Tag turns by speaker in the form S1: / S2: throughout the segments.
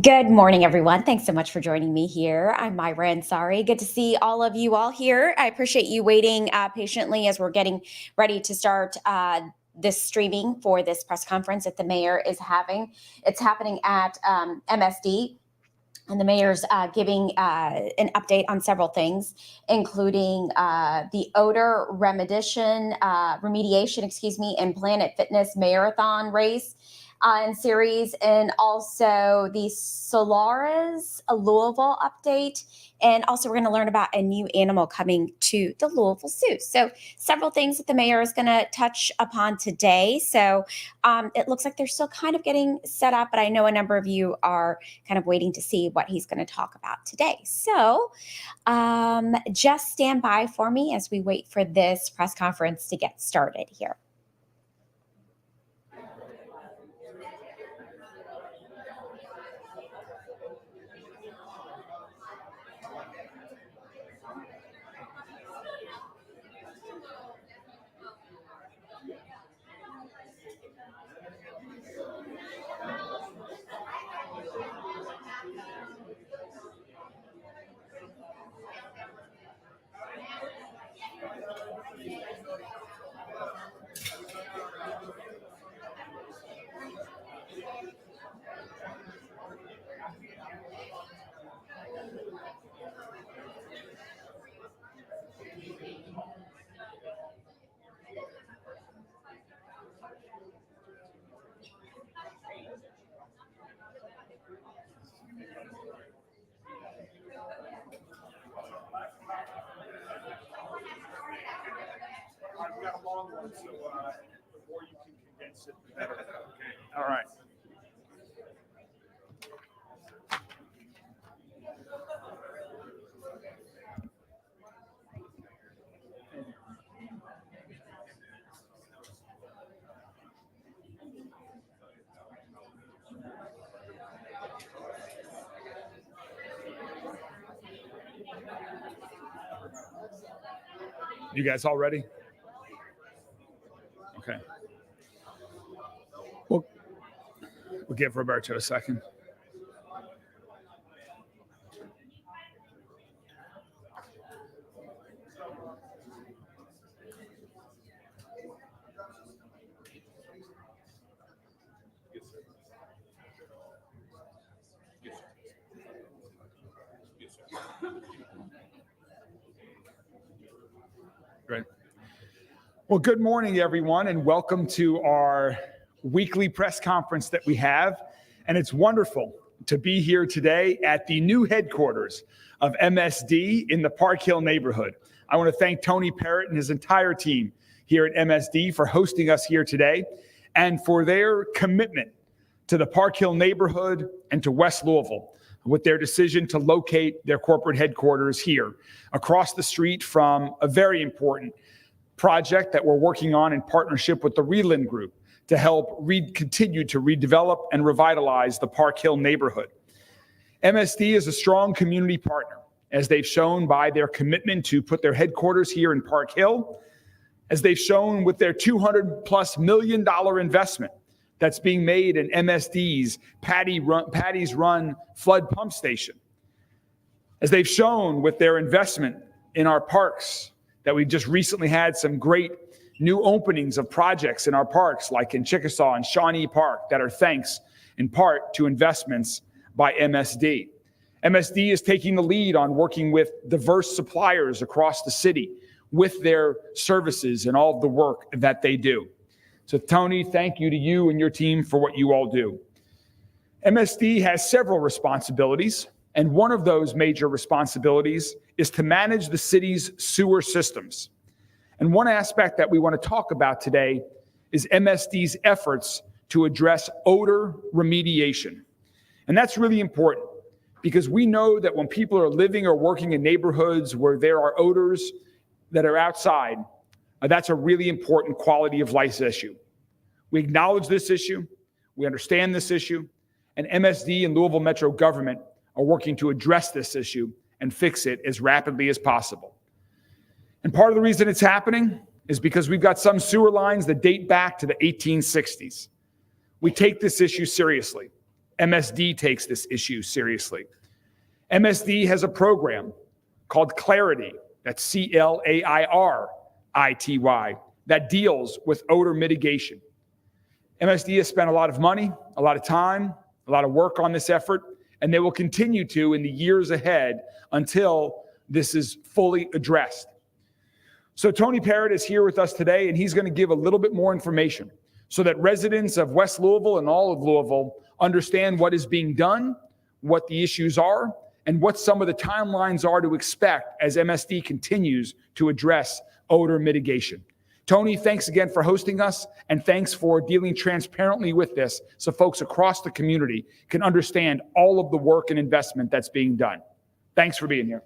S1: Good morning, everyone. Thanks so much for joining me here. I'm Myra Ansari. Good to see all of you all here. I appreciate you waiting patiently as we're getting ready to start this streaming for this press conference that the mayor is having. It's happening at MSD. And the mayor's giving an update on several things, including the odor remediation, and Planet Fitness marathon race and series, and also the Solaris Louisville update. And also we're going to learn about a new animal coming to the Louisville Zoo. So several things that the mayor is going to touch upon today. So it looks like they're still kind of getting set up, but I know a number of you are kind of waiting to see what he's going to talk about today. So just stand by for me as we wait for this press conference to get started here.
S2: We got a long one, so the more you can condense it, the better. Okay. All right. You guys all ready? Okay. We'll give Roberto a second. Great. Well, good morning, everyone, and welcome to our weekly press conference that we have. And it's wonderful to be here today at the new headquarters of MSD in the Park Hill neighborhood. I want to thank Tony Parrott and his entire team here at MSD for hosting us here today and for their commitment to the Park Hill neighborhood and to West Louisville with their decision to locate their corporate headquarters here across the street from a very important project that we're working on in partnership with the Reland Group to help continue to redevelop and revitalize the Park Hill neighborhood. MSD is a strong community partner, as they've shown by their commitment to put their headquarters here in Park Hill, as they've shown with their $200+ million investment that's being made in MSD's Patty's Run flood pump station, as they've shown with their investment in our parks, that we just recently had some great new openings of projects in our parks, like in Chickasaw and Shawnee Park, that are thanks in part to investments by MSD. MSD is taking the lead on working with diverse suppliers across the city with their services and all of the work that they do. So Tony, thank you to you and your team for what you all do. MSD has several responsibilities, and one of those major responsibilities is to manage the city's sewer systems. And one aspect that we want to talk about today is MSD's efforts to address odor remediation. And that's really important because we know that when people are living or working in neighborhoods where there are odors that are outside, that's a really important quality of life issue. We acknowledge this issue, we understand this issue, and MSD and Louisville Metro government are working to address this issue and fix it as rapidly as possible. And part of the reason it's happening is because we've got some sewer lines that date back to the 1860s. We take this issue seriously. MSD takes this issue seriously. MSD has a program called Clarity, that's CLAIRITY, that deals with odor mitigation. MSD has spent a lot of money, a lot of time, a lot of work on this effort, and they will continue to in the years ahead until this is fully addressed. So Tony Parrott is here with us today, and he's going to give a little bit more information so that residents of West Louisville and all of Louisville understand what is being done, what the issues are, and what some of the timelines are to expect as MSD continues to address odor mitigation. Tony, thanks again for hosting us, and thanks for dealing transparently with this so folks across the community can understand all of the work and investment that's being done. Thanks for being here.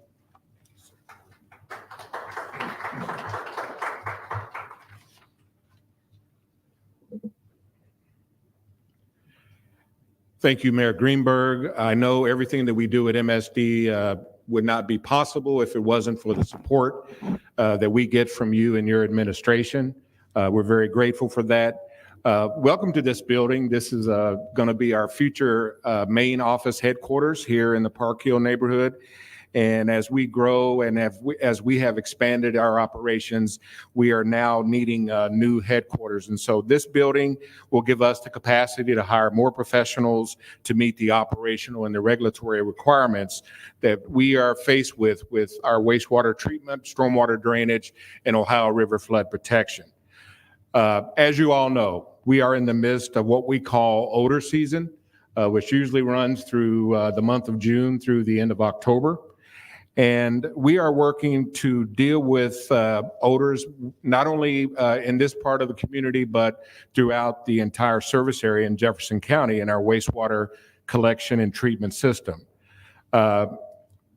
S3: Thank you, Mayor Greenberg. I know everything that we do at MSD would not be possible if it wasn't for the support that we get from you and your administration. We're very grateful for that. Welcome to this building. This is going to be our future main office headquarters here in the Park Hill neighborhood. And as we grow and as we have expanded our operations, we are now needing new headquarters. And so this building will give us the capacity to hire more professionals to meet the operational and the regulatory requirements that we are faced with our wastewater treatment, stormwater drainage, and Ohio River flood protection. As you all know, we are in the midst of what we call odor season, which usually runs through the month of June through the end of October. And we are working to deal with odors, not only in this part of the community, but throughout the entire service area in Jefferson County in our wastewater collection and treatment system.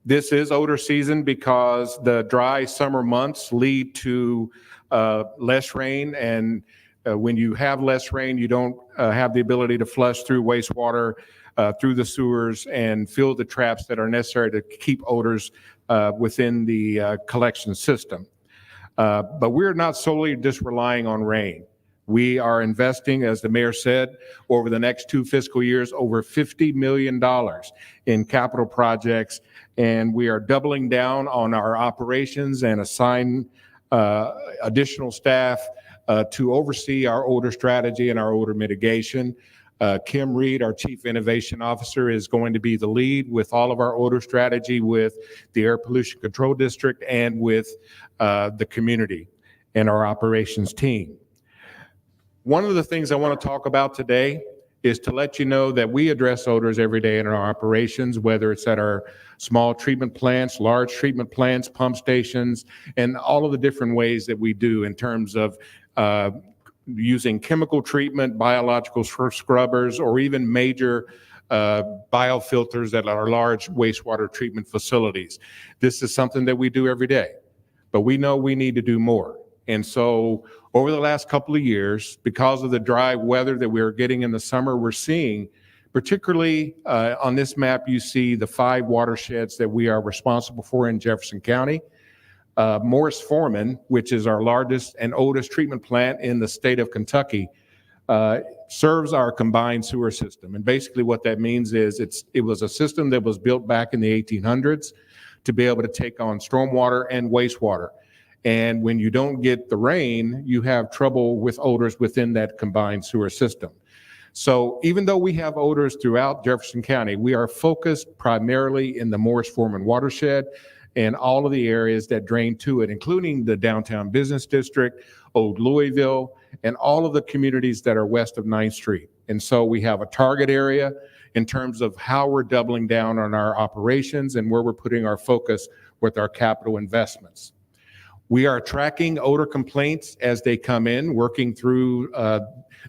S3: This is odor season because the dry summer months lead to less rain. And when you have less rain, you don't have the ability to flush through wastewater through the sewers and fill the traps that are necessary to keep odors within the collection system. But we're not solely just relying on rain. We are investing, as the mayor said, over the next 2 fiscal years, over $50 million in capital projects, and we are doubling down on our operations and assign additional staff to oversee our odor strategy and our odor mitigation. Kim Reed, our Chief Innovation Officer, is going to be the lead with all of our odor strategy with the Air Pollution Control District and with the community and our operations team. One of the things I want to talk about today is to let you know that we address odors every day in our operations, whether it's at our small treatment plants, large treatment plants, pump stations, and all of the different ways that we do in terms of using chemical treatment, biological scrubbers, or even major biofilters at our large wastewater treatment facilities. This is something that we do every day, but we know we need to do more. And so over the last couple of years, because of the dry weather that we're getting in the summer, we're seeing, particularly on this map, you see the 5 watersheds that we are responsible for in Jefferson County. Morris Foreman, which is our largest and oldest treatment plant in the state of Kentucky, serves our combined sewer system. And basically what that means is it was a system that was built back in the 1800s to be able to take on stormwater and wastewater. And when you don't get the rain, you have trouble with odors within that combined sewer system. So even though we have odors throughout Jefferson County, we are focused primarily in the Morris-Foreman watershed and all of the areas that drain to it, including the downtown business district, Old Louisville, and all of the communities that are west of 9th Street. And so we have a target area in terms of how we're doubling down on our operations and where we're putting our focus with our capital investments. We are tracking odor complaints as they come in, working through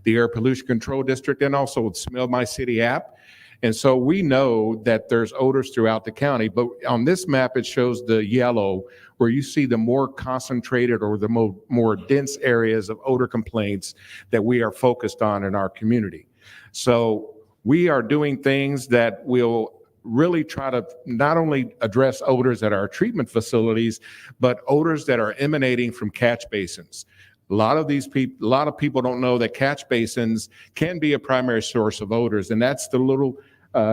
S3: the Air Pollution Control District and also with Smell My City app. And so we know that there's odors throughout the county, but on this map, it shows the yellow where you see the more concentrated or the more dense areas of odor complaints that we are focused on in our community. So we are doing things that will really try to not only address odors at our treatment facilities, but odors that are emanating from catch basins. A lot of people don't know that catch basins can be a primary source of odors, and that's the little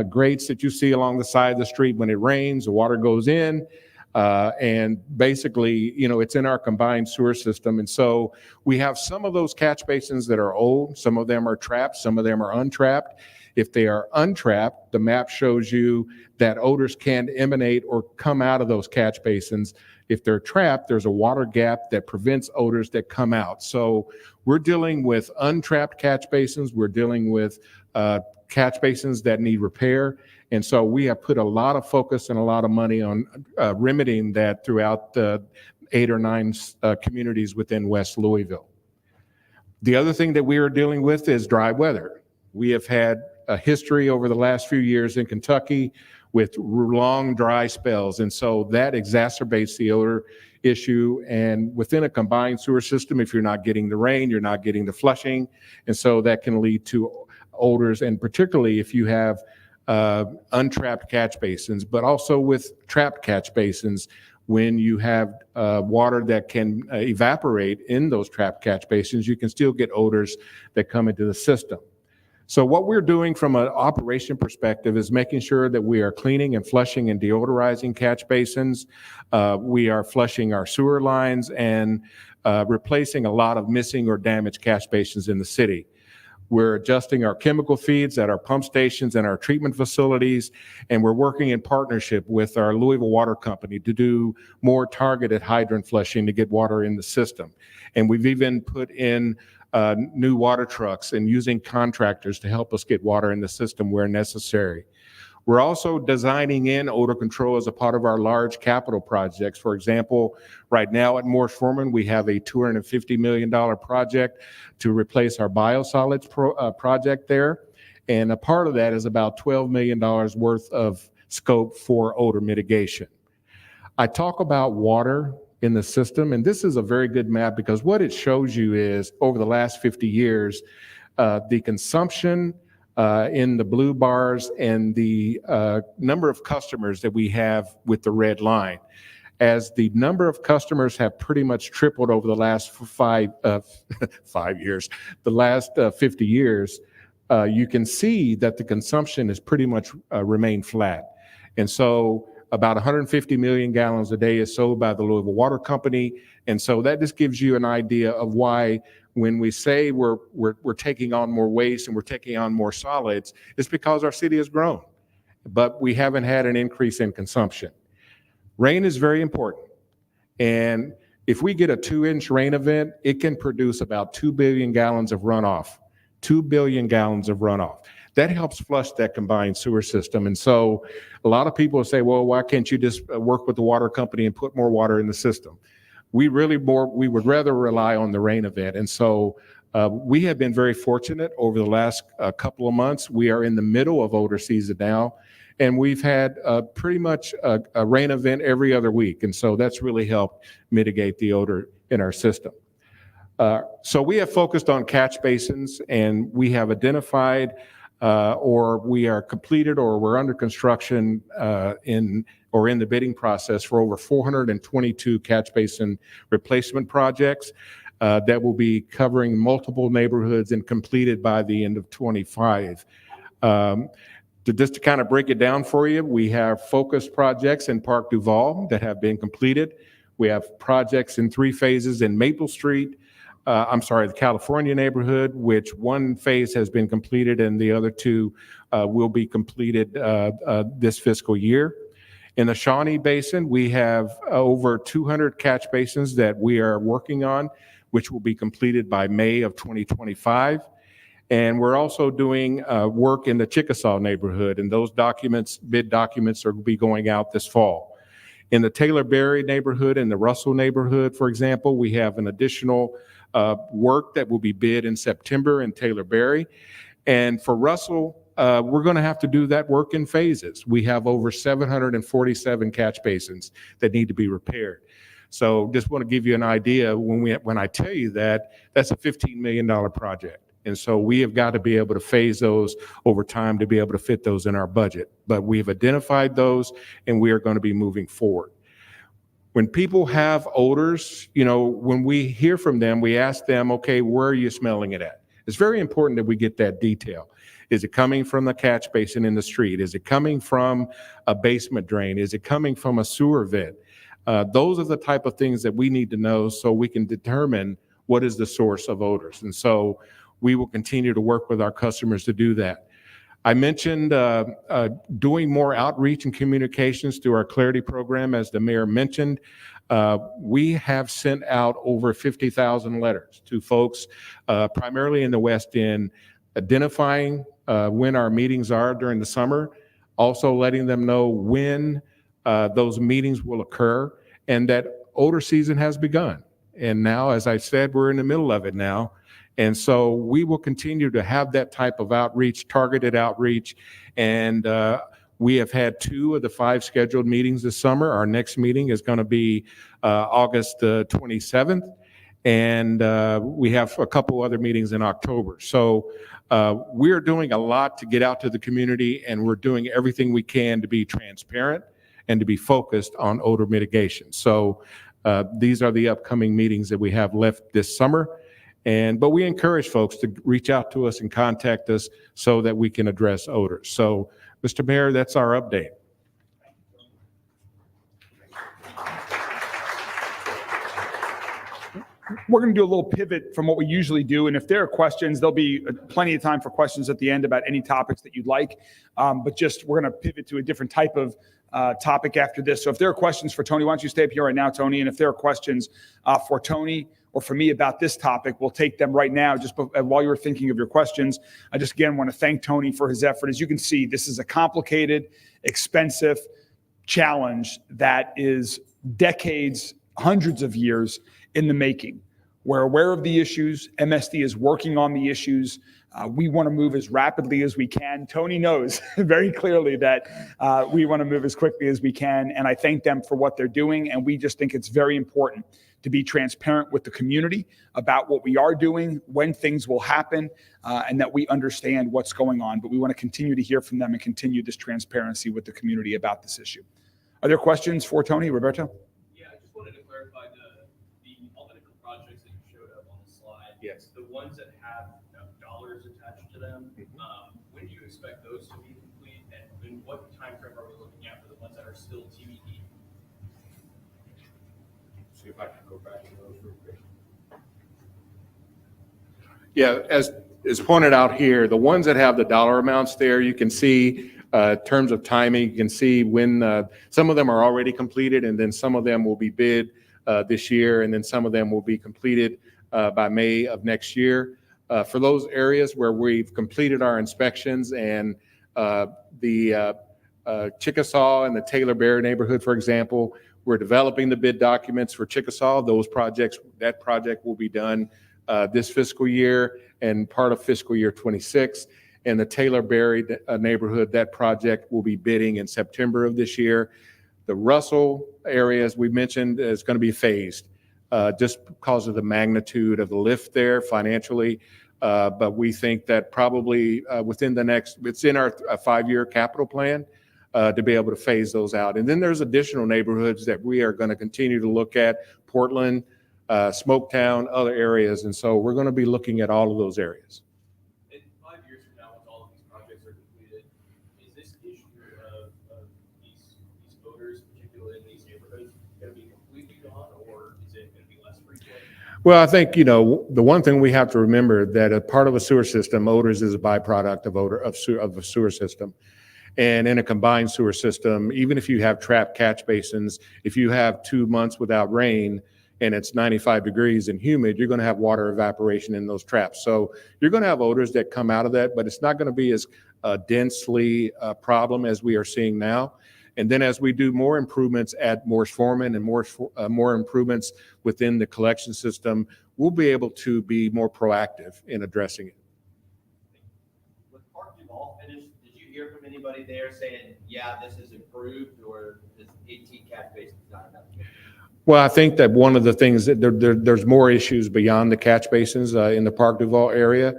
S3: grates that you see along the side of the street. When it rains, the water goes in, and basically, it's in our combined sewer system. And so we have some of those catch basins that are old, some of them are trapped, some of them are untrapped. If they are untrapped, the map shows you that odors can emanate or come out of those catch basins. If they're trapped, there's a water gap that prevents odors that come out. So we're dealing with untrapped catch basins. We're dealing with catch basins that need repair. And so we have put a lot of focus and a lot of money on remedying that throughout the 8 or 9 communities within West Louisville. The other thing that we are dealing with is dry weather. We have had a history over the last few years in Kentucky with long dry spells. And so that exacerbates the odor issue. And within a combined sewer system, if you're not getting the rain, you're not getting the flushing. And so that can lead to odors, and particularly if you have untrapped catch basins, but also with trapped catch basins, when you have water that can evaporate in those trapped catch basins, you can still get odors that come into the system. So what we're doing from an operation perspective is making sure that we are cleaning and flushing and deodorizing catch basins. We are flushing our sewer lines and replacing a lot of missing or damaged catch basins in the city. We're adjusting our chemical feeds at our pump stations and our treatment facilities, and we're working in partnership with our Louisville Water Company to do more targeted hydrant flushing to get water in the system. And we've even put in new water trucks and using contractors to help us get water in the system where necessary. We're also designing in odor control as a part of our large capital projects. For example, right now at Morris-Foreman, we have a $250 million project to replace our biosolids project there. And a part of that is about $12 million worth of scope for odor mitigation. I talk about water in the system, and this is a very good map because what it shows you is over the last 50 years, the consumption in the blue bars and the number of customers that we have with the red line. As the number of customers have pretty much tripled over the last 5 years, the last 50 years, you can see that the consumption has pretty much remained flat. And so about 150 million gallons a day is sold by the Louisville Water Company. And so that just gives you an idea of why when we say we're taking on more waste and we're taking on more solids, it's because our city has grown, but we haven't had an increase in consumption. Rain is very important. And if we get a 2-inch rain event, it can produce about 2 billion gallons of runoff, 2 billion gallons of runoff. That helps flush that combined sewer system. And so a lot of people say, well, why can't you just work with the water company and put more water in the system? We would rather rely on the rain event. And so we have been very fortunate over the last couple of months. We are in the middle of odor season now, and we've had pretty much a rain event every other week. And so that's really helped mitigate the odor in our system. So we have focused on catch basins, and we have identified or we are completed or we're under construction in the bidding process for over 422 catch basin replacement projects that will be covering multiple neighborhoods and completed by the end of 25. Just to kind of break it down for you, we have focused projects in Park Duval that have been completed. We have projects in 3 phases in Maple Street, the California neighborhood, which 1 phase has been completed and the other 2 will be completed this fiscal year. In the Shawnee Basin, we have over 200 catch basins that we are working on, which will be completed by May of 2025. And we're also doing work in the Chickasaw neighborhood, and those bid documents will be going out this fall. In the Taylor-Berry neighborhood and the Russell neighborhood, for example, we have an additional work that will be bid in September in Taylor-Berry. And for Russell, we're going to have to do that work in phases. We have over 747 catch basins that need to be repaired. So just want to give you an idea, when I tell you that, that's a $15 million project. And so we have got to be able to phase those over time to be able to fit those in our budget. But we've identified those and we are going to be moving forward. When people have odors, when we hear from them, we ask them, okay, where are you smelling it at? It's very important that we get that detail. Is it coming from the catch basin in the street? Is it coming from a basement drain? Is it coming from a sewer vent? Those are the type of things that we need to know so we can determine what is the source of odors. And so we will continue to work with our customers to do that. I mentioned doing more outreach and communications through our Clarity program, as the mayor mentioned. We have sent out over 50,000 letters to folks, primarily in the West End, identifying when our meetings are during the summer, also letting them know when those meetings will occur, and that odor season has begun. And now, as I said, we're in the middle of it now. And so we will continue to have that type of outreach, targeted outreach. And we have had 2 of the 5 scheduled meetings this summer. Our next meeting is going to be August 27th. And we have a couple other meetings in October. So we're doing a lot to get out to the community, and we're doing everything we can to be transparent and to be focused on odor mitigation. So these are the upcoming meetings that we have left this summer. But we encourage folks to reach out to us and contact us so that we can address odors. So, Mr. Mayor, that's our update.
S2: We're going to do a little pivot from what we usually do. And if there are questions, there'll be plenty of time for questions at the end about any topics that you'd like. But we're going to pivot to a different type of topic after this. So if there are questions for Tony, why don't you stay up here right now, Tony? And if there are questions for Tony or for me about this topic, we'll take them right now. Just while you're thinking of your questions, I just again want to thank Tony for his effort. As you can see, this is a complicated, expensive challenge that is decades, hundreds of years in the making. We're aware of the issues. MSD is working on the issues. We want to move as rapidly as we can. Tony knows very clearly that we want to move as quickly as we can. And I thank them for what they're doing. And we just think it's very important to be transparent with the community about what we are doing, when things will happen, and that we understand what's going on. But we want to continue to hear from them and continue this transparency with the community about this issue. Are there questions for Tony, Roberto?
S4: Yeah, I just wanted to clarify all the different projects that you showed up on the slide.
S3: Yes.
S4: The ones that have dollars attached to them, when do you expect those to be complete? And in what time frame are we looking at for the ones that are still TBD?
S3: See if I can go back to those real quick. Yeah, as is pointed out here, the ones that have the dollar amounts there, you can see in terms of timing, you can see when some of them are already completed, and then some of them will be bid this year, and then some of them will be completed by May of next year. For those areas where we've completed our inspections and the Chickasaw and the Taylor-Berry neighborhood, for example, we're developing the bid documents for Chickasaw. That project will be done this fiscal year and part of fiscal year 26. And the Taylor-Berry neighborhood, that project will be bidding in September of this year. The Russell area, as we mentioned, is going to be phased just because of the magnitude of the lift there financially. But we think that probably within it's in our 5-year capital plan to be able to phase those out. And then there's additional neighborhoods that we are going to continue to look at: Portland, Smoketown, other areas. And so we're going to be looking at all of those areas.
S4: In 5 years from now, once all of these projects are completed, is this odors, particularly in these neighborhoods, going to be completely gone, or is it going to be less frequent?
S3: Well, I think, the one thing we have to remember that a part of a sewer system, odors is a byproduct of odor of a sewer system. And in a combined sewer system, even if you have trapped catch basins, if you have 2 months without rain and it's 95 degrees and humid, you're going to have water evaporation in those traps. So you're going to have odors that come out of that, but it's not going to be as densely a problem as we are seeing now. And then as we do more improvements at Morris Foreman and more improvements within the collection system, we'll be able to be more proactive in addressing it.
S5: With Park Duval finished, did you hear from anybody there saying, yeah, this is improved, or this 18 catch basin is not enough?
S3: Well, I think that one of the things that there's more issues beyond the catch basins in the Park Duval area.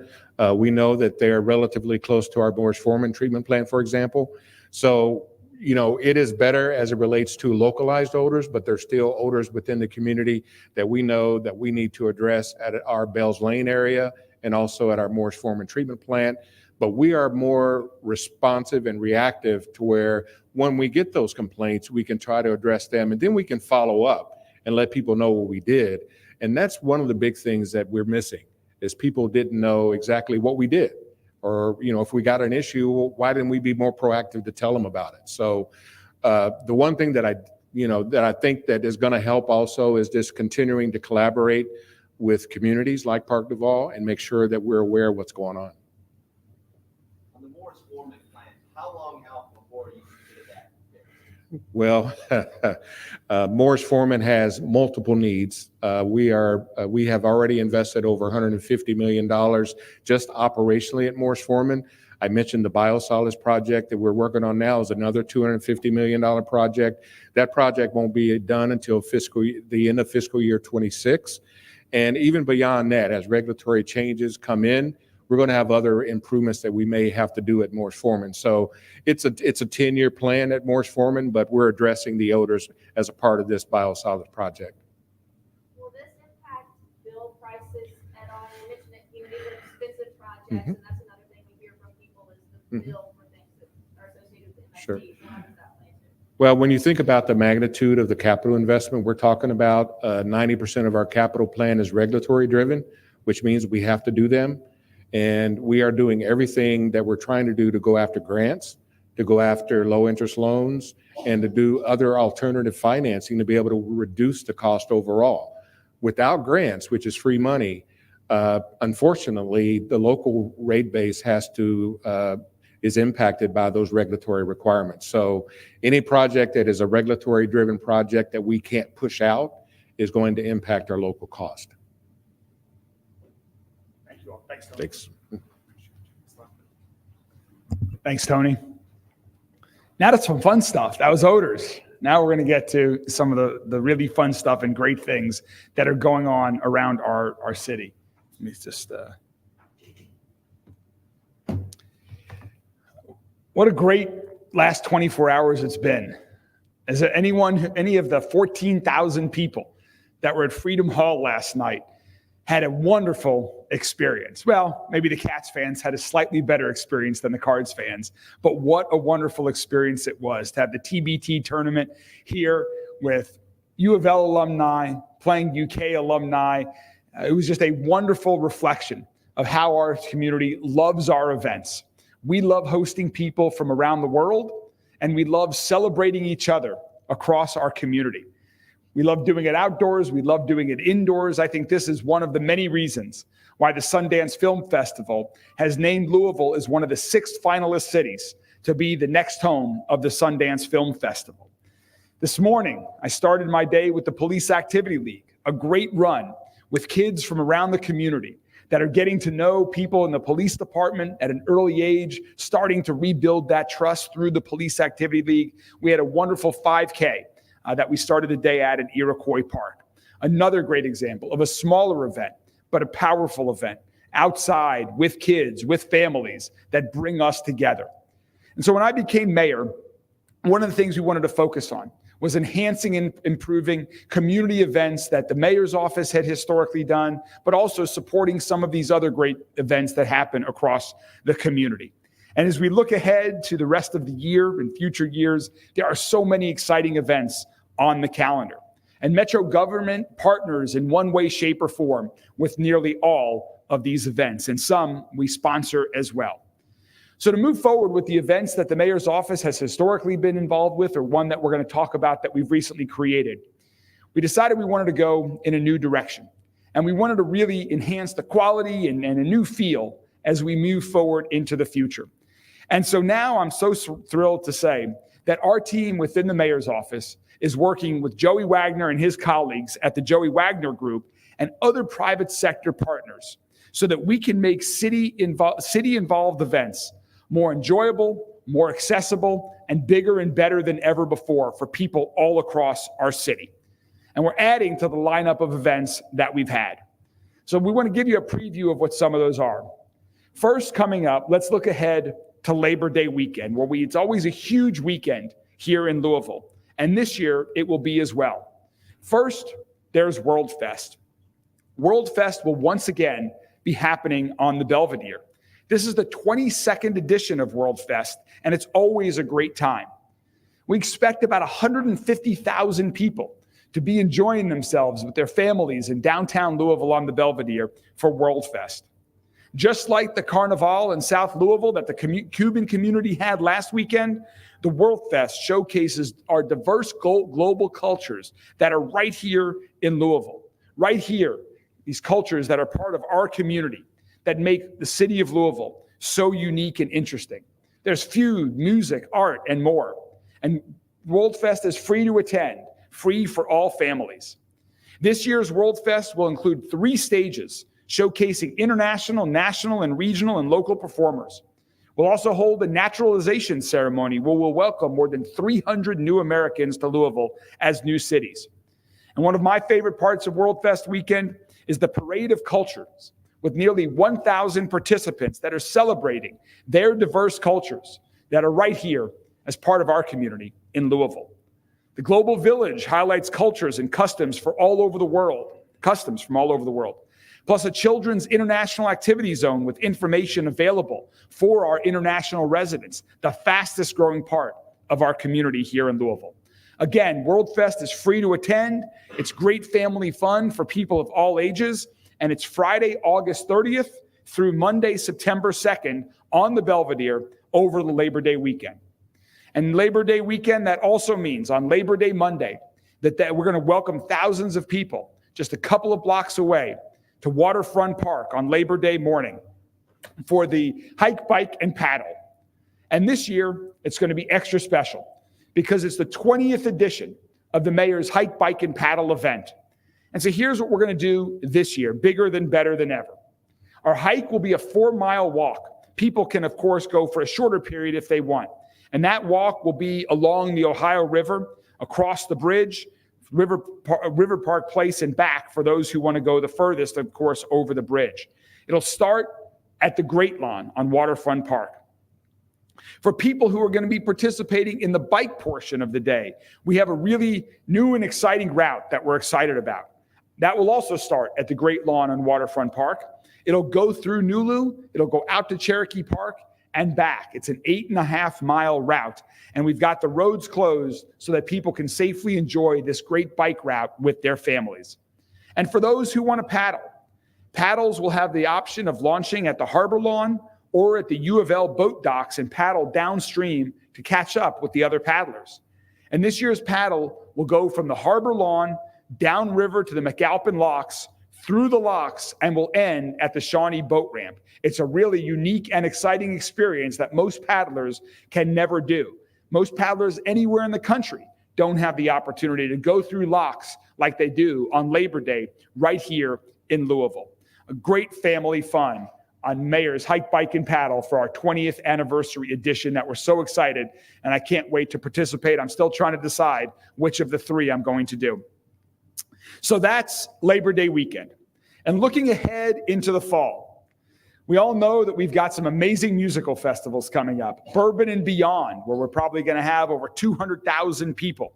S3: We know that they're relatively close to our Morris Foreman treatment plant, for example. So, it is better as it relates to localized odors, but there's still odors within the community that we know that we need to address at our Bells Lane area and also at our Morris Foreman treatment plant. But we are more responsive and reactive to where when we get those complaints, we can try to address them, and then we can follow up and let people know what we did. And that's one of the big things that we're missing, is people didn't know exactly what we did. Or, if we got an issue, why didn't we be more proactive to tell them about it? So the one thing that I think that is going to help also is just continuing to collaborate with communities like Park Duval and make sure that we're aware of what's going on.
S5: On the Morris Foreman plant, how long out before you consider that?
S3: Well, Morris Foreman has multiple needs. We have already invested over $150 million just operationally at Morris Foreman. I mentioned the biosolids project that we're working on now is another $250 million project. That project won't be done until the end of fiscal year 26. And even beyond that, as regulatory changes come in, we're going to have other improvements that we may have to do at Morris Foreman. So it's a 10-year plan at Morris Foreman, but we're addressing the odors as a part of this biosolids project.
S6: Will this impact bill prices at all? You mentioned that these are expensive projects, and that's another thing we hear from people is the bill for things that are associated with MSD.
S3: Sure.
S6: So how does that play into it?
S3: Well, when you think about the magnitude of the capital investment, we're talking about 90% of our capital plan is regulatory driven, which means we have to do them. And we are doing everything that we're trying to do to go after grants, to go after low interest loans, and to do other alternative financing to be able to reduce the cost overall. Without grants, which is free money, unfortunately, the local rate base is impacted by those regulatory requirements. So any project that is a regulatory driven project that we can't push out is going to impact our local cost.
S2: Thank you all. Thanks, Tony.
S3: Thanks.
S2: Thanks, Tony. Now to some fun stuff. That was odors. Now we're going to get to some of the really fun stuff and great things that are going on around our city. Let me just, what a great last 24 hours it's been. Is there any of the 14,000 people that were at Freedom Hall last night had a wonderful experience? Well, maybe the Cats fans had a slightly better experience than the Cards fans, but what a wonderful experience it was to have the TBT tournament here with U of L alumni playing UK alumni. It was just a wonderful reflection of how our community loves our events. We love hosting people from around the world, and we love celebrating each other across our community. We love doing it outdoors. We love doing it indoors. I think this is one of the many reasons why the Sundance Film Festival has named Louisville as one of the 6 finalist cities to be the next home of the Sundance Film Festival. This morning, I started my day with the Police Activity League, a great run with kids from around the community that are getting to know people in the police department at an early age, starting to rebuild that trust through the Police Activity League. We had a wonderful 5K that we started the day at Iroquois Park. Another great example of a smaller event, but a powerful event outside with kids, with families that bring us together. And so when I became mayor, one of the things we wanted to focus on was enhancing and improving community events that the mayor's office had historically done, but also supporting some of these other great events that happen across the community. And as we look ahead to the rest of the year and future years, there are so many exciting events on the calendar. And Metro government partners in one way, shape, or form with nearly all of these events, and some we sponsor as well. So to move forward with the events that the mayor's office has historically been involved with, or one that we're going to talk about that we've recently created, we decided we wanted to go in a new direction. And we wanted to really enhance the quality and a new feel as we move forward into the future. And so now I'm so thrilled to say that our team within the mayor's office is working with Joey Wagner and his colleagues at the Joey Wagner Group and other private sector partners so that we can make city-involved events more enjoyable, more accessible, and bigger and better than ever before for people all across our city. And we're adding to the lineup of events that we've had. So we want to give you a preview of what some of those are. First, coming up, let's look ahead to Labor Day weekend, where it's always a huge weekend here in Louisville. And this year, it will be as well. First, there's World Fest. World Fest will once again be happening on the Belvedere. This is the 22nd edition of World Fest, and it's always a great time. We expect about 150,000 people to be enjoying themselves with their families in downtown Louisville on the Belvedere for World Fest. Just like the Carnival in South Louisville that the Cuban community had last weekend, the World Fest showcases our diverse global cultures that are right here in Louisville. Right here, these cultures that are part of our community that make the city of Louisville so unique and interesting. There's food, music, art, and more. And World Fest is free to attend, free for all families. This year's World Fest will include 3 stages showcasing international, national, and regional and local performers. We'll also hold a naturalization ceremony where we'll welcome more than 300 new Americans to Louisville as new cities. And one of my favorite parts of World Fest weekend is the Parade of Cultures, with nearly 1,000 participants that are celebrating their diverse cultures that are right here as part of our community in Louisville. The Global Village highlights cultures and customs from all over the world, plus a children's international activity zone with information available for our international residents, the fastest growing part of our community here in Louisville. Again, World Fest is free to attend. It's great family fun for people of all ages. And it's Friday, August 30th through Monday, September 2nd on the Belvedere over the Labor Day weekend. And Labor Day weekend, that also means on Labor Day Monday that we're going to welcome thousands of people just a couple of blocks away to Waterfront Park on Labor Day morning for the hike, bike, and paddle. And this year, it's going to be extra special because it's the 20th edition of the Mayor's Hike, Bike, and Paddle event. And so here's what we're going to do this year, bigger than better than ever. Our hike will be a 4-mile walk. People can, of course, go for a shorter period if they want. And that walk will be along the Ohio River, across the bridge, River Park Place and back for those who want to go the furthest, of course, over the bridge. It'll start at the Great Lawn on Waterfront Park. For people who are going to be participating in the bike portion of the day, we have a really new and exciting route that we're excited about. That will also start at the Great Lawn on Waterfront Park. It'll go through Nulu, it'll go out to Cherokee Park and back. It's an 8.5-mile route, and we've got the roads closed so that people can safely enjoy this great bike route with their families. And for those who want to paddle, paddles will have the option of launching at the Harbor Lawn or at the U of L boat docks and paddle downstream to catch up with the other paddlers. And this year's paddle will go from the Harbor Lawn downriver to the McAlpin Locks, through the locks, and will end at the Shawnee Boat Ramp. It's a really unique and exciting experience that most paddlers can never do. Most paddlers anywhere in the country don't have the opportunity to go through locks like they do on Labor Day right here in Louisville. A great family fun on Mayor's Hike, Bike, and Paddle for our 20th anniversary edition that we're so excited, and I can't wait to participate. I'm still trying to decide which of the 3 I'm going to do. So that's Labor Day weekend. And looking ahead into the fall, we all know that we've got some amazing musical festivals coming up. Bourbon and Beyond, where we're probably going to have over 200,000 people.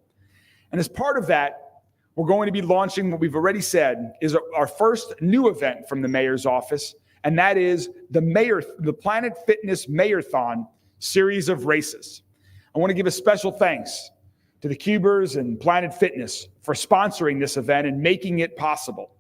S2: And as part of that, we're going to be launching what we've already said is our first new event from the mayor's office, and that is the Planet Fitness Mayorthon series of races. I want to give a special thanks to the Cubers and Planet Fitness for sponsoring this event and making it possible.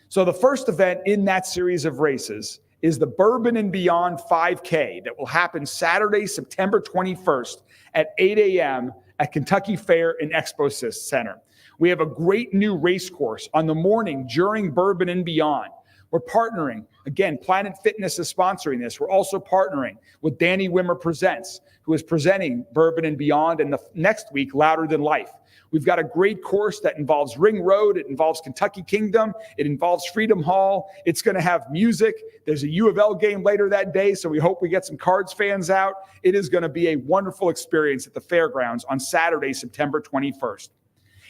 S2: So the first event in that series of races is the Bourbon and Beyond 5K that will happen Saturday, September 21st at 8 a.m. at Kentucky Fair and Expo Center. We have a great new race course on the morning during Bourbon and Beyond. We're partnering, again, Planet Fitness is sponsoring this. We're also partnering with Danny Wimmer Presents, who is presenting Bourbon and Beyond, and the next week, Louder Than Life. We've got a great course that involves Ring Road. It involves Kentucky Kingdom. It involves Freedom Hall. It's going to have music. There's a U of L game later that day, so we hope we get some Cards fans out. It is going to be a wonderful experience at the fairgrounds on Saturday, September 21st.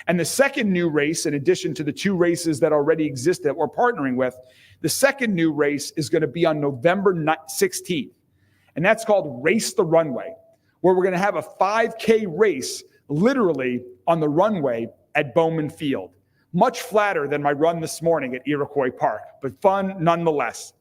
S2: And the second new race, in addition to the two races that already exist that we're partnering with, the second new race is going to be on November 16th. And that's called Race the Runway, where we're going to have a 5K race literally on the runway at Bowman Field. Much flatter than my run this morning at Iroquois Park, but fun nonetheless.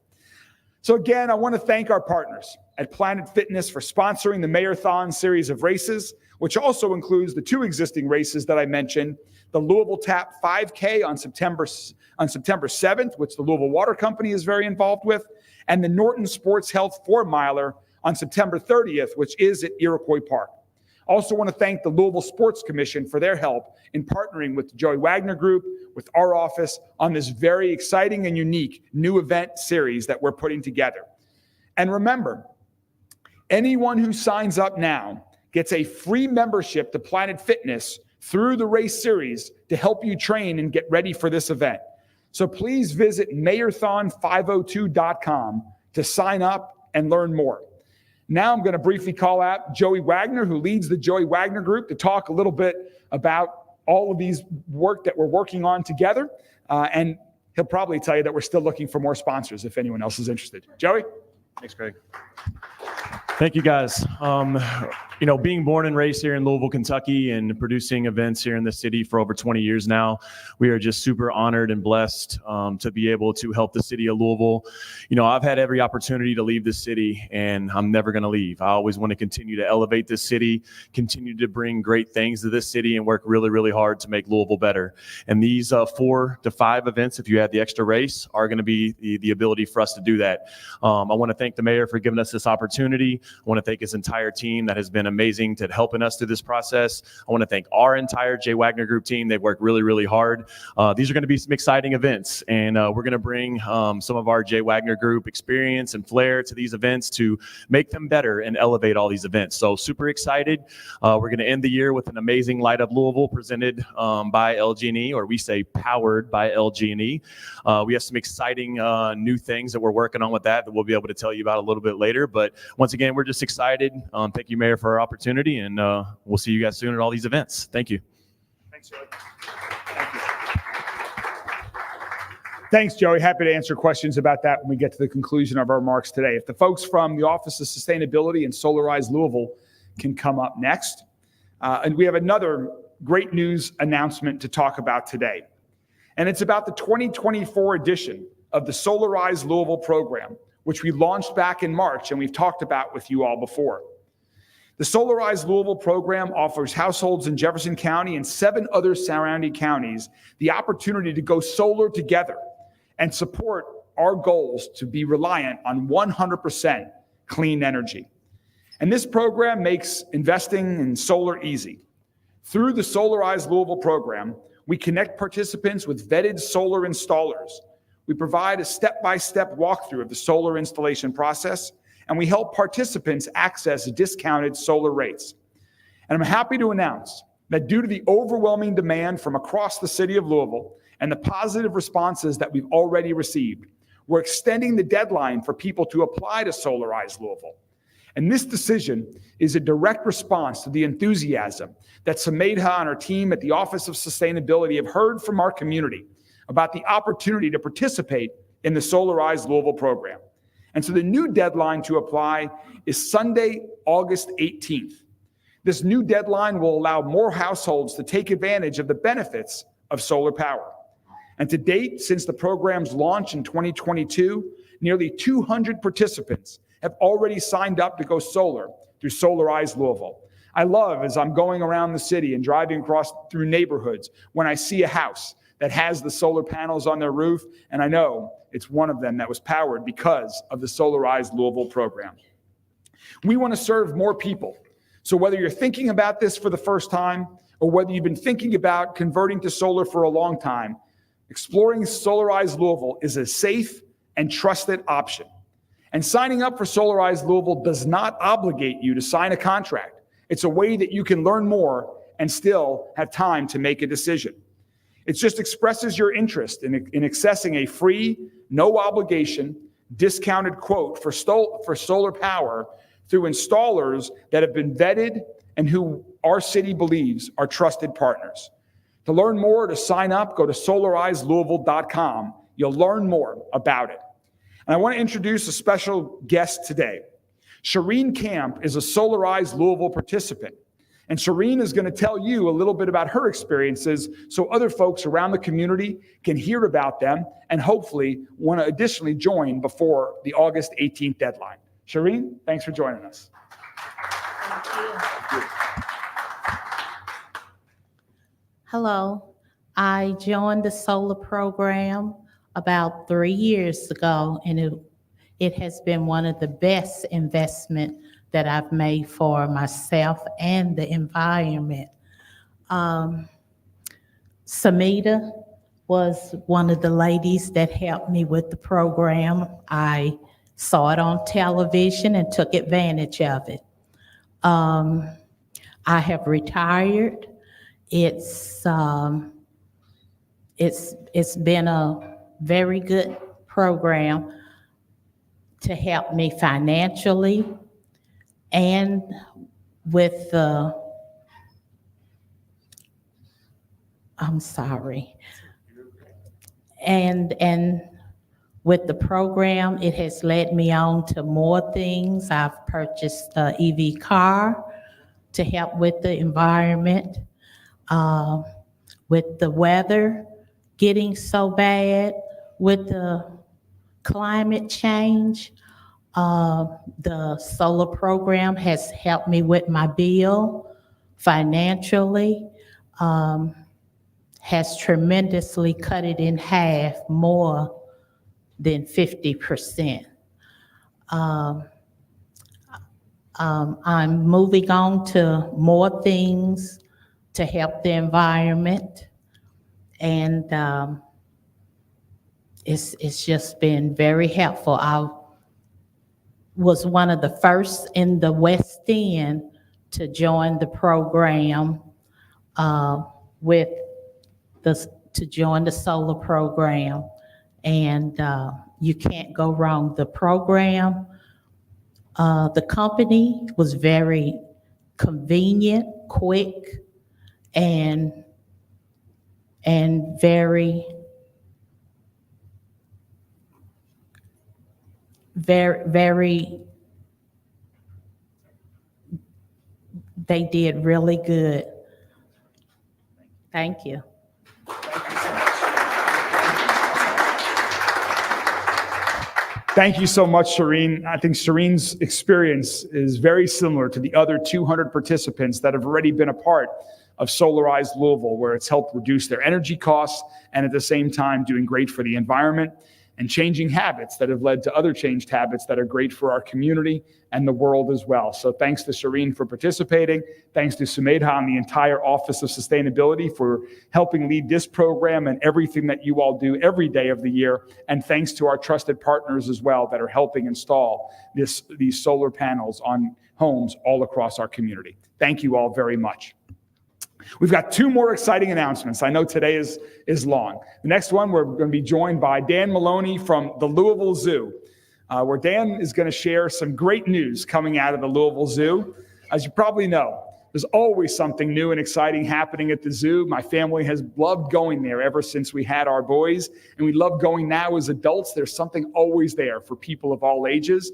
S2: So again, I want to thank our partners at Planet Fitness for sponsoring the Mayorthon series of races, which also includes the two existing races that I mentioned, the Louisville Tap 5K on September 7th, which the Louisville Water Company is very involved with, and the Norton Sports Health 4-miler on September 30th, which is at Iroquois Park. I also want to thank the Louisville Sports Commission for their help in partnering with the Joey Wagner Group, with our office, on this very exciting and unique new event series that we're putting together. And remember, anyone who signs up now gets a free membership to Planet Fitness through the race series to help you train and get ready for this event. So please visit mayorthon502.com to sign up and learn more. Now I'm going to briefly call out Joey Wagner, who leads the Joey Wagner Group, to talk a little bit about all of these work that we're working on together. And he'll probably tell you that we're still looking for more sponsors if anyone else is interested. Joey?
S7: Thanks, Greg. Thank you, guys. Being born and raised here in Louisville, Kentucky, and producing events here in the city for over 20 years now, we are just super honored and blessed to be able to help the city of Louisville. I've had every opportunity to leave this city, and I'm never going to leave. I always want to continue to elevate this city, continue to bring great things to this city, and work really, really hard to make Louisville better. And these 4 to 5 events, if you add the extra race, are going to be the ability for us to do that. I want to thank the mayor for giving us this opportunity. I want to thank his entire team that has been amazing to helping us through this process. I want to thank our entire J. Wagner Group team. They've worked really, really hard. These are going to be some exciting events, and we're going to bring some of our J. Wagner Group experience and flair to these events to make them better and elevate all these events. So super excited. We're going to end the year with an amazing Light Up Louisville presented by LG&E, or we say powered by LG&E. We have some exciting new things that we're working on with that we'll be able to tell you about a little bit later. But once again, we're just excited. Thank you, Mayor, for our opportunity, and we'll see you guys soon at all these events. Thank you.
S2: Thanks, Joey. Thank you. Thanks, Joey. Happy to answer questions about that when we get to the conclusion of our remarks today. If the folks from the Office of Sustainability and Solarize Louisville can come up next. And we have another great news announcement to talk about today. And it's about the 2024 edition of the Solarize Louisville program, which we launched back in March and we've talked about with you all before. The Solarize Louisville program offers households in Jefferson County and 7 other surrounding counties the opportunity to go solar together and support our goals to be reliant on 100% clean energy. And this program makes investing in solar easy. Through the Solarize Louisville program, we connect participants with vetted solar installers. We provide a step-by-step walkthrough of the solar installation process, and we help participants access discounted solar rates. And I'm happy to announce that due to the overwhelming demand from across the city of Louisville and the positive responses that we've already received, we're extending the deadline for people to apply to Solarize Louisville. And this decision is a direct response to the enthusiasm that Samedha and our team at the Office of Sustainability have heard from our community about the opportunity to participate in the Solarize Louisville program. And so the new deadline to apply is Sunday, August 18th. This new deadline will allow more households to take advantage of the benefits of solar power. And to date, since the program's launch in 2022, nearly 200 participants have already signed up to go solar through Solarize Louisville. I love, as I'm going around the city and driving across through neighborhoods, when I see a house that has the solar panels on their roof, and I know it's one of them that was powered because of the Solarize Louisville program. We want to serve more people. So whether you're thinking about this for the first time or whether you've been thinking about converting to solar for a long time, exploring Solarize Louisville is a safe and trusted option. And signing up for Solarize Louisville does not obligate you to sign a contract. It's a way that you can learn more and still have time to make a decision. It just expresses your interest in accessing a free, no obligation, discounted quote for solar power through installers that have been vetted and who our city believes are trusted partners. To learn more, to sign up, go to solarizelouisville.com. You'll learn more about it. And I want to introduce a special guest today. Shireen Camp is a Solarize Louisville participant. And Shireen is going to tell you a little bit about her experiences so other folks around the community can hear about them and hopefully want to additionally join before the August 18th deadline. Shireen, thanks for joining us.
S8: Thank you. Hello, I joined the solar program about 3 years ago, and it has been one of the best investments that I've made for myself and the environment. Samita was one of the ladies that helped me with the program. I saw it on television and took advantage of it. I have retired. It's been a very good program to help me financially and with the, and with the program, it has led me on to more things. I've purchased an EV car to help with the environment. With the weather getting so bad, with the climate change, the solar program has helped me with my bill financially, has tremendously cut it in half, more than 50%. I'm moving on to more things to help the environment, and it's just been very helpful. I was one of the first in the West End to join the program to join the solar program, and you can't go wrong. The program, the company was very convenient, quick, and very they did really good. Thank you.
S2: Thank you so much, Shireen. I think Shireen's experience is very similar to the other 200 participants that have already been a part of Solarize Louisville, where it's helped reduce their energy costs and at the same time doing great for the environment and changing habits that have led to other changed habits that are great for our community and the world as well. So thanks to Shireen for participating. Thanks to Sumedha and the entire Office of Sustainability for helping lead this program and everything that you all do every day of the year. And thanks to our trusted partners as well that are helping install these solar panels on homes all across our community. Thank you all very much. We've got two more exciting announcements. I know today is long. The next one, we're going to be joined by Dan Maloney from the Louisville Zoo, where Dan is going to share some great news coming out of the Louisville Zoo. As you probably know, there's always something new and exciting happening at the zoo. My family has loved going there ever since we had our boys, and we love going now as adults. There's something always there for people of all ages.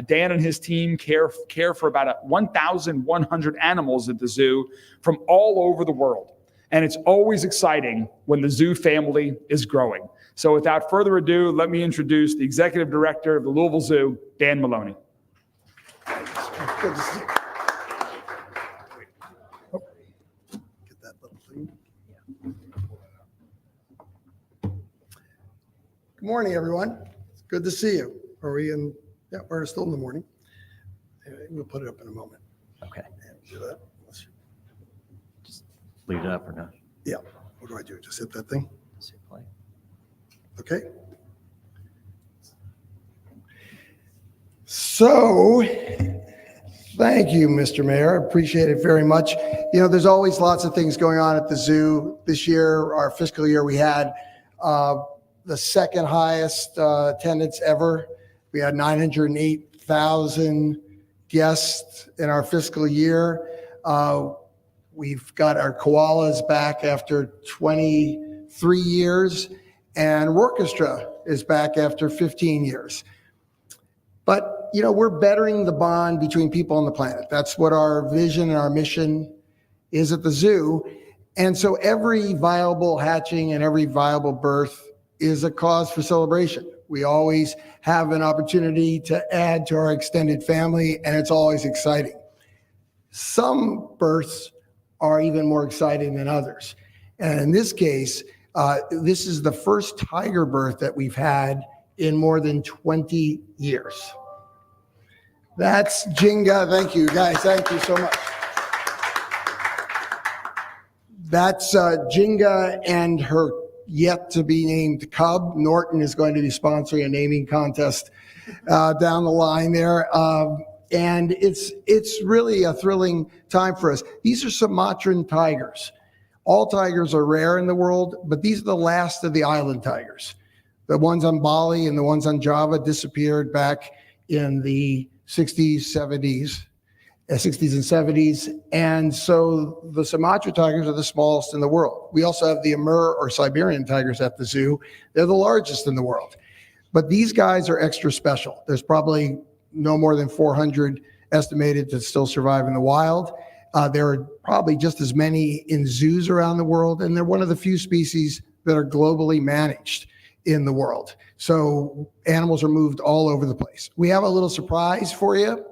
S2: Dan and his team care for about 1,100 animals at the zoo from all over the world. And it's always exciting when the zoo family is growing. So without further ado, let me introduce the Executive Director of the Louisville Zoo, Dan Maloney.
S9: Good to see you. Oh, get that little thing. Good morning, everyone. It's good to see you. Are we in? Yeah, we're still in the morning. Anyway, we'll put it up in a moment.
S7: Okay.
S9: Yeah, do that.
S7: Leave it up or not?
S9: Yeah. What do I do? Just hit that thing?
S7: Let's hit play.
S9: Okay. So, thank you, Mr. Mayor. I appreciate it very much. You know, there's always lots of things going on at the zoo. This year, our fiscal year, we had the second highest attendance ever. We had 908,000 guests in our fiscal year. We've got our koalas back after 23 years, and orchestra is back after 15 years. But, you know, we're bettering the bond between people on the planet. That's what our vision and our mission is at the zoo. And so every viable hatching and every viable birth is a cause for celebration. We always have an opportunity to add to our extended family, and it's always exciting. Some births are even more exciting than others. And in this case, this is the first tiger birth that we've had in more than 20 years. That's Jinga. Thank you, guys. Thank you so much. That's Jinga and her yet to be named cub. Norton is going to be sponsoring a naming contest down the line there. And it's really a thrilling time for us. These are Sumatran tigers. All tigers are rare in the world, but these are the last of the island tigers. The ones on Bali and the ones on Java disappeared back in the 60s, 70s, 60s and 70s. And so the Sumatra tigers are the smallest in the world. We also have the Amur or Siberian tigers at the zoo. They're the largest in the world. But these guys are extra special. There's probably no more than 400 estimated to still survive in the wild. There are probably just as many in zoos around the world, and they're one of the few species that are globally managed in the world. So animals are moved all over the place. We have a little surprise for you.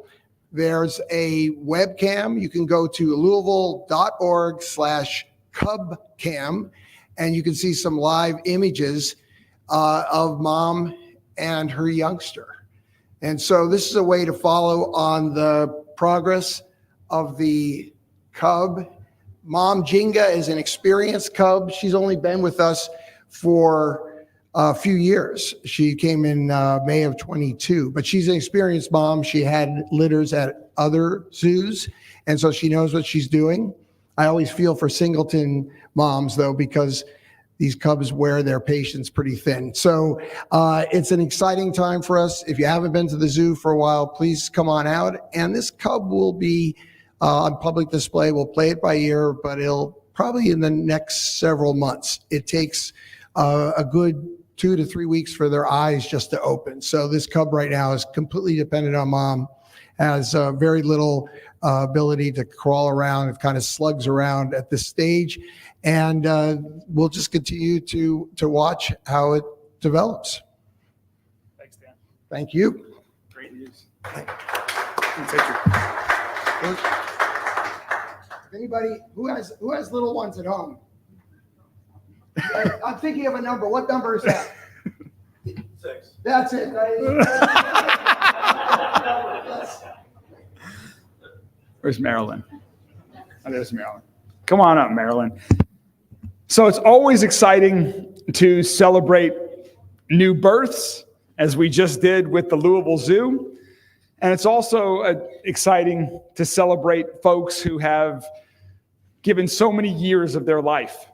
S9: There's a webcam. You can go to louisville.org/cubcam, and you can see some live images of mom and her youngster. And so this is a way to follow on the progress of the cub. Mom Jinga is an experienced cub. She's only been with us for a few years. She came in May of 22, but she's an experienced mom. She had litters at other zoos, and so she knows what she's doing. I always feel for singleton moms, though, because these cubs wear their patience pretty thin. So it's an exciting time for us. If you haven't been to the zoo for a while, please come on out. And this cub will be on public display. We'll play it by ear, but it'll probably in the next several months. It takes a good 2 to 3 weeks for their eyes just to open. So this cub right now is completely dependent on mom, has very little ability to crawl around. It kind of slugs around at this stage. And we'll just continue to watch how it develops.
S2: Thanks, Dan.
S9: Thank you.
S2: Great news.
S9: If anybody who has little ones at home, I'm thinking of a number. What number is that?
S5: 6.
S9: That's it.
S2: Where's Marilyn? Oh, there's Marilyn. Come on up, Marilyn. So it's always exciting to celebrate new births, as we just did with the Louisville Zoo. And it's also exciting to celebrate folks who have given so many years of their life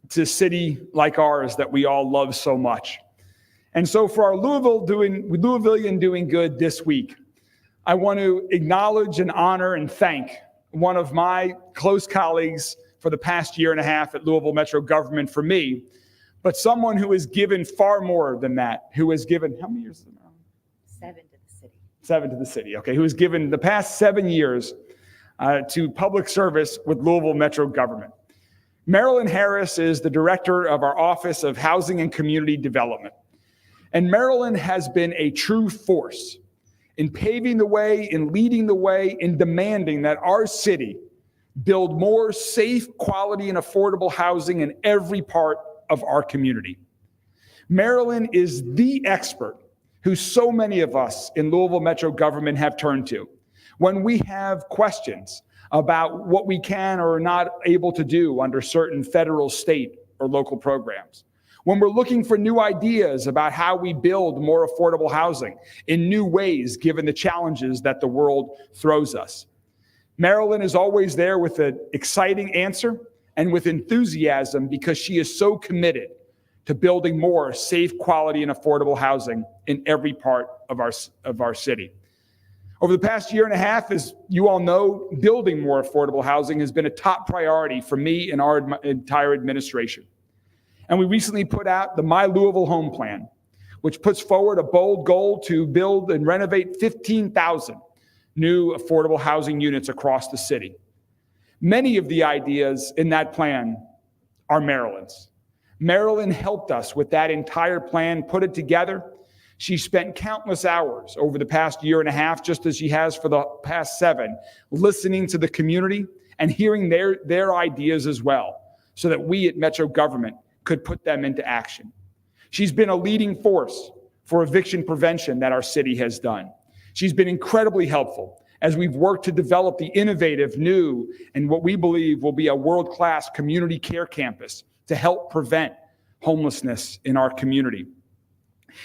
S2: to a city like ours that we all love so much. And so for our Louisvillian doing good this week, I want to acknowledge and honor and thank one of my close colleagues for the past year and a half at Louisville Metro government for me, but someone who has given far more than that, who has given, how many years is it now?
S10: 7 to the city.
S2: 7 to the city, okay, who has given the past 7 years to public service with Louisville Metro government. Marilyn Harris is the director of our Office of Housing and Community Development. And Marilyn has been a true force in paving the way, in leading the way, in demanding that our city build more safe, quality, and affordable housing in every part of our community. Marilyn is the expert who so many of us in Louisville Metro government have turned to when we have questions about what we can or are not able to do under certain federal, state, or local programs. When we're looking for new ideas about how we build more affordable housing in new ways, given the challenges that the world throws us. Marilyn is always there with an exciting answer and with enthusiasm because she is so committed to building more safe, quality, and affordable housing in every part of our city. Over the past year and a half, as you all know, building more affordable housing has been a top priority for me and our entire administration. And we recently put out the My Louisville Home Plan, which puts forward a bold goal to build and renovate 15,000 new affordable housing units across the city. Many of the ideas in that plan are Marilyn's. Marilyn helped us with that entire plan, put it together. She spent countless hours over the past year and a half, just as she has for the past 7, listening to the community and hearing their ideas as well, so that we at Metro government could put them into action. She's been a leading force for eviction prevention that our city has done. She's been incredibly helpful as we've worked to develop the innovative, new, and what we believe will be a world-class community care campus to help prevent homelessness in our community.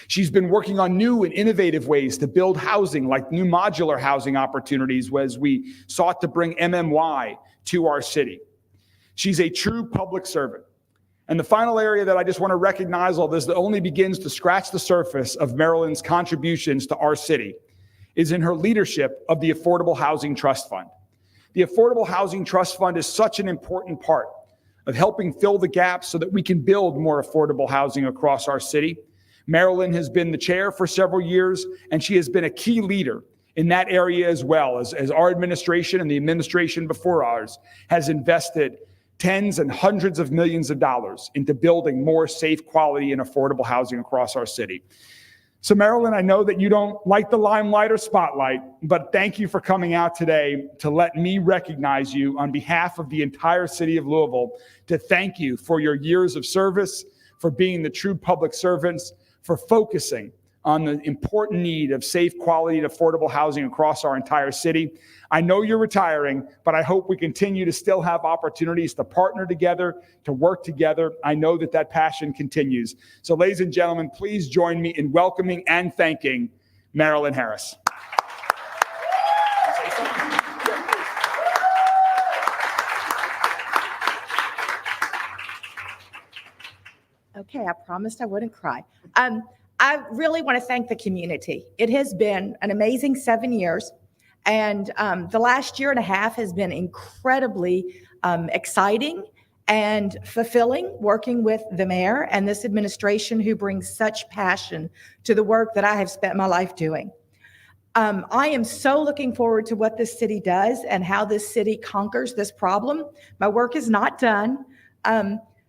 S2: She's been working on new and innovative ways to build housing, like new modular housing opportunities as we sought to bring MMY to our city. She's a true public servant. And the final area that I just want to recognize, all this that only begins to scratch the surface of Marilyn's contributions to our city, is in her leadership of the Affordable Housing Trust Fund. The Affordable Housing Trust Fund is such an important part of helping fill the gaps so that we can build more affordable housing across our city. Marilyn has been the chair for several years, and she has been a key leader in that area as well, as our administration and the administration before ours has invested tens and hundreds of millions of dollars into building more safe, quality, and affordable housing across our city. So Marilyn, I know that you don't like the limelight or spotlight, but thank you for coming out today to let me recognize you on behalf of the entire city of Louisville, to thank you for your years of service, for being the true public servants, for focusing on the important need of safe, quality, and affordable housing across our entire city. I know you're retiring, but I hope we continue to still have opportunities to partner together, to work together. I know that that passion continues. So ladies and gentlemen, please join me in welcoming and thanking Marilyn Harris.
S10: Okay, I promised I wouldn't cry. I really want to thank the community. It has been an amazing 7 years, and the last year and a half has been incredibly exciting and fulfilling, working with the mayor and this administration who brings such passion to the work that I have spent my life doing. I am so looking forward to what this city does and how this city conquers this problem. My work is not done.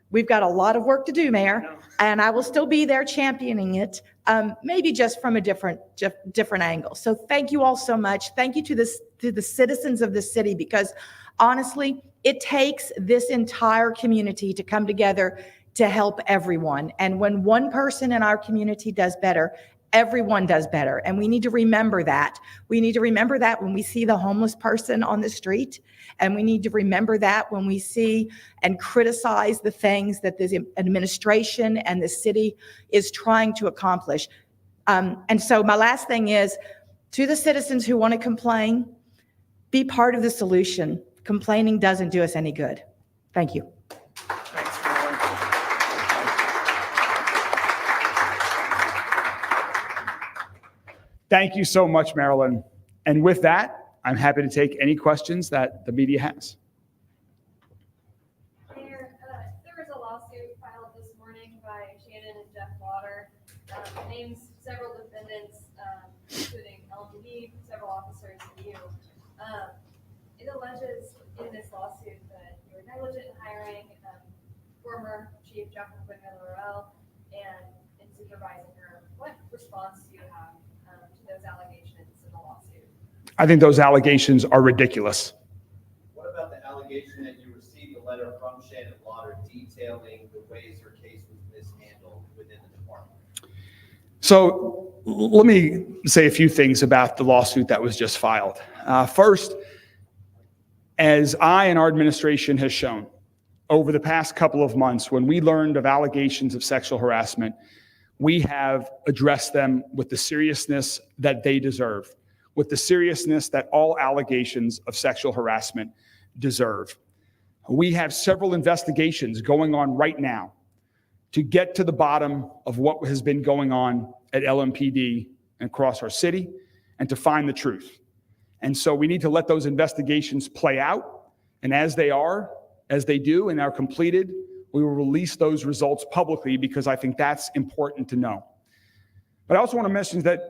S10: We've got a lot of work to do, Mayor, and I will still be there championing it, maybe just from a different angle. So thank you all so much. Thank you to the citizens of this city, because honestly, it takes this entire community to come together to help everyone. And when one person in our community does better, everyone does better. And we need to remember that. We need to remember that when we see the homeless person on the street. And we need to remember that when we see and criticize the things that the administration and the city is trying to accomplish. And so my last thing is, to the citizens who want to complain, be part of the solution. Complaining doesn't do us any good. Thank you.
S2: Thank you so much, Marilyn. And with that, I'm happy to take any questions that the media has.
S6: Mayor, there was a lawsuit filed this morning by Shannon and Jeff Lauder. Names several defendants, including LTD, several officers, and you. It alleges in this lawsuit that you were negligent in hiring former Chief Jacqueline Laurel and supervising her. What response do you have to those allegations in the lawsuit?
S2: I think those allegations are ridiculous.
S5: What about the allegation that you received a letter from Shannon Lauder detailing the ways her case was mishandled within the department?
S2: So let me say a few things about the lawsuit that was just filed. First, as I and our administration has shown over the past couple of months, when we learned of allegations of sexual harassment, we have addressed them with the seriousness that they deserve, with the seriousness that all allegations of sexual harassment deserve. We have several investigations going on right now to get to the bottom of what has been going on at LMPD and across our city and to find the truth. And so we need to let those investigations play out. And as they do and are completed, we will release those results publicly because I think that's important to know. But I also want to mention that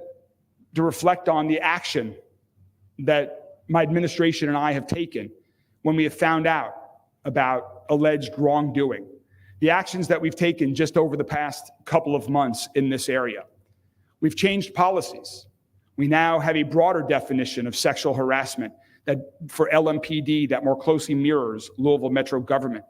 S2: to reflect on the action that my administration and I have taken when we have found out about alleged wrongdoing. The actions that we've taken just over the past couple of months in this area. We've changed policies. We now have a broader definition of sexual harassment that for LMPD that more closely mirrors Louisville Metro government.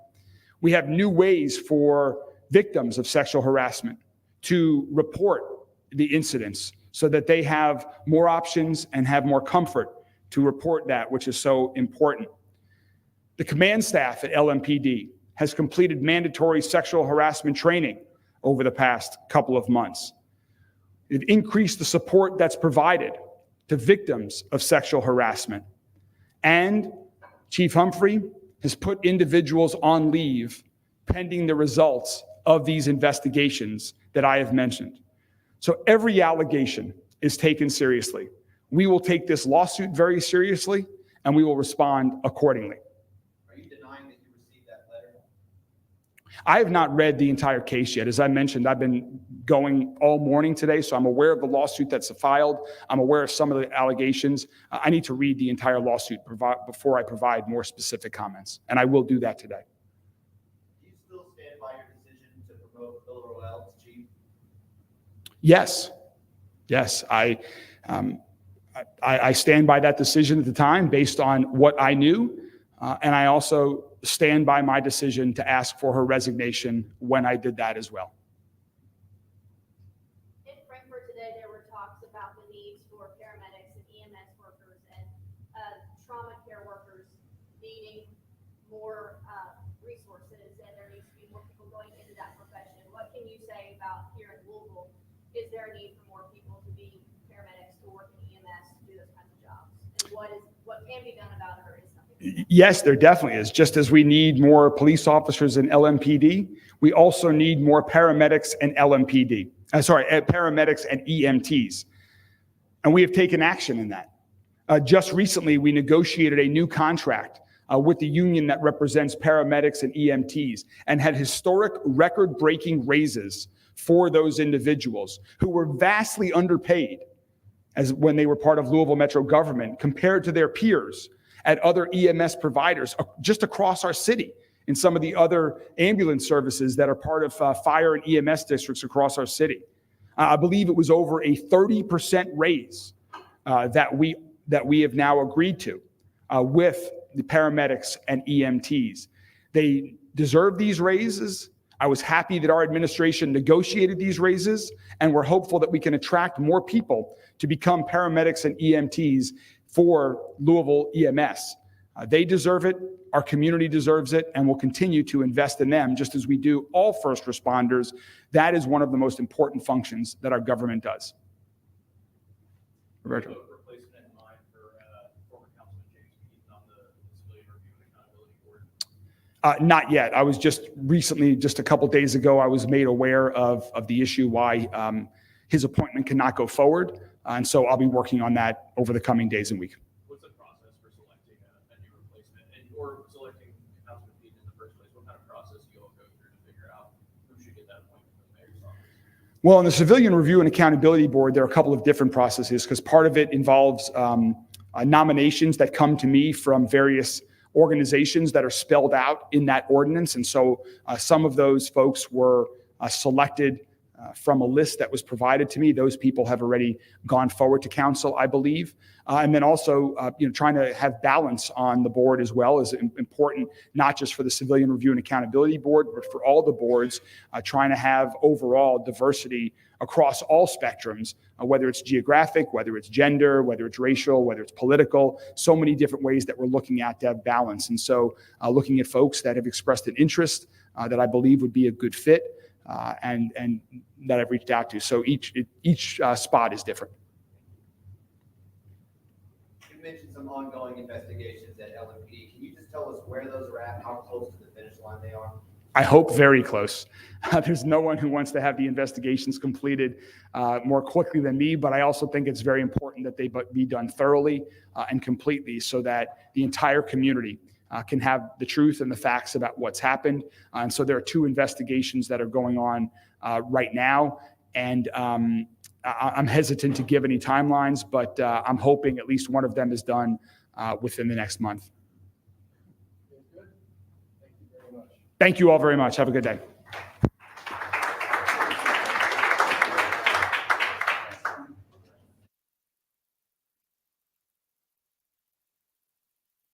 S2: We have new ways for victims of sexual harassment to report the incidents so that they have more options and have more comfort to report that, which is so important. The command staff at LMPD has completed mandatory sexual harassment training over the past couple of months. We've increased the support that's provided to victims of sexual harassment. And Chief Humphrey has put individuals on leave pending the results of these investigations that I have mentioned. So every allegation is taken seriously. We will take this lawsuit very seriously, and we will respond accordingly.
S5: Are you denying that you received that letter?
S2: I have not read the entire case yet. As I mentioned, I've been going all morning today, so I'm aware of the lawsuit that's filed. I'm aware of some of the allegations. I need to read the entire lawsuit before I provide more specific comments, and I will do that today.
S5: Do you still stand by your decision to promote Bill Roel as chief?
S2: Yes, I stand by that decision at the time based on what I knew, and I also stand by my decision to ask for her resignation when I did that as well.
S6: In Frankfurt today, there were talks about the needs for paramedics and EMS workers and trauma care workers needing more resources, and there needs to be more people going into that profession. What can you say about here in Louisville? Is there a need for more people to be paramedics, to work in EMS, to do those kinds of jobs? And what can be done about it, or is something?
S2: Yes, there definitely is. Just as we need more police officers in LMPD, we also need more paramedics and paramedics and EMTs. And we have taken action in that. Just recently, we negotiated a new contract with the union that represents paramedics and EMTs and had historic record-breaking raises for those individuals who were vastly underpaid as when they were part of Louisville Metro government compared to their peers at other EMS providers just across our city in some of the other ambulance services that are part of fire and EMS districts across our city. I believe it was over a 30% raise that we have now agreed to with the paramedics and EMTs. They deserve these raises. I was happy that our administration negotiated these raises, and we're hopeful that we can attract more people to become paramedics and EMTs for Louisville EMS. They deserve it, our community deserves it, and we'll continue to invest in them just as we do all first responders. That is one of the most important functions that our government does. Roberto.
S4: Replacement in mind for former Councilman James Keaton on the Civilian Review and Accountability Board?
S2: Not yet. I was just recently, just a couple days ago, I was made aware of the issue why his appointment cannot go forward. And so I'll be working on that over the coming days and week.
S4: What's the process for selecting a new replacement or selecting Councilman Keaton in the first place? What kind of process do you all go through to figure out who should get that appointment from the mayor's office?
S2: Well, in the Civilian Review and Accountability Board, there are a couple of different processes because part of it involves nominations that come to me from various organizations that are spelled out in that ordinance. And so some of those folks were selected from a list that was provided to me. Those people have already gone forward to council, I believe. And then also, trying to have balance on the board as well is important, not just for the Civilian Review and Accountability Board, but for all the boards, trying to have overall diversity across all spectrums, whether it's geographic, whether it's gender, whether it's racial, whether it's political, so many different ways that we're looking at to have balance. And so looking at folks that have expressed an interest that I believe would be a good fit, and that I've reached out to. So each spot is different.
S5: You mentioned some ongoing investigations at LMPD. Can you just tell us where those are at, how close to the finish line they are?
S2: I hope very close. There's no one who wants to have the investigations completed more quickly than me, but I also think it's very important that they be done thoroughly and completely so that the entire community can have the truth and the facts about what's happened. And so there are 2 investigations that are going on right now. And I'm hesitant to give any timelines, but I'm hoping at least one of them is done within the next month. Thank you all very much. Have a good day.